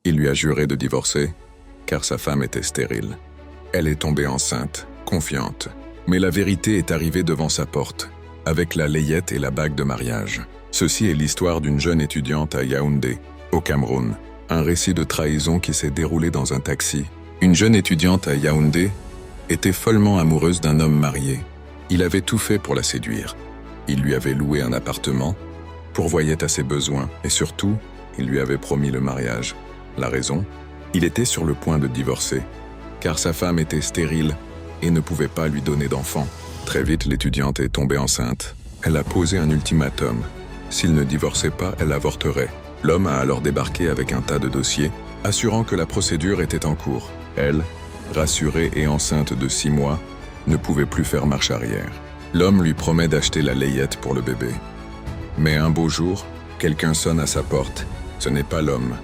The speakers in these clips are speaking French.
Il lui a juré de divorcer, car sa femme était stérile. Elle est tombée enceinte, confiante. Mais la vérité est arrivée devant sa porte, avec la layette et la bague de mariage. Ceci est l'histoire d'une jeune étudiante à Yaoundé, au Cameroun. Un récit de trahison qui s'est déroulé dans un taxi. Une jeune étudiante à Yaoundé était follement amoureuse d'un homme marié. Il avait tout fait pour la séduire. Il lui avait loué un appartement, pourvoyait à ses besoins et surtout, il lui avait promis le mariage. La raison? Il était sur le point de divorcer, car sa femme était stérile et ne pouvait pas lui donner d'enfant. Très vite, l'étudiante est tombée enceinte. Elle a posé un ultimatum. S'il ne divorçait pas, elle avorterait. L'homme a alors débarqué avec un tas de dossiers, assurant que la procédure était en cours. Elle, rassurée et enceinte de 6 mois, ne pouvait plus faire marche arrière. L'homme lui promet d'acheter la layette pour le bébé. Mais un beau jour, quelqu'un sonne à sa porte. Ce n'est pas l'homme,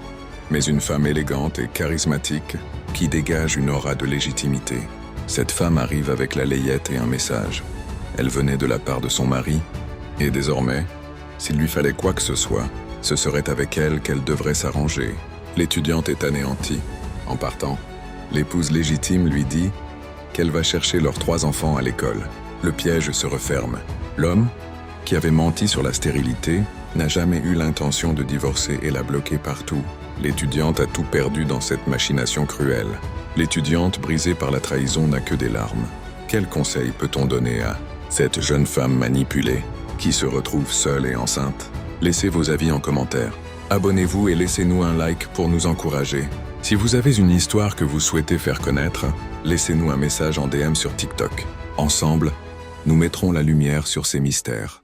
mais une femme élégante et charismatique qui dégage une aura de légitimité. Cette femme arrive avec la layette et un message. Elle venait de la part de son mari, et désormais, s'il lui fallait quoi que ce soit, ce serait avec elle qu'elle devrait s'arranger. L'étudiante est anéantie. En partant, l'épouse légitime lui dit qu'elle va chercher leurs 3 enfants à l'école. Le piège se referme. L'homme, qui avait menti sur la stérilité, n'a jamais eu l'intention de divorcer et l'a bloqué partout. L'étudiante a tout perdu dans cette machination cruelle. L'étudiante, brisée par la trahison, n'a que des larmes. Quel conseil peut-on donner à cette jeune femme manipulée qui se retrouve seule et enceinte? Laissez vos avis en commentaire. Abonnez-vous et laissez-nous un like pour nous encourager. Si vous avez une histoire que vous souhaitez faire connaître, laissez-nous un message en DM sur TikTok. Ensemble, nous mettrons la lumière sur ces mystères.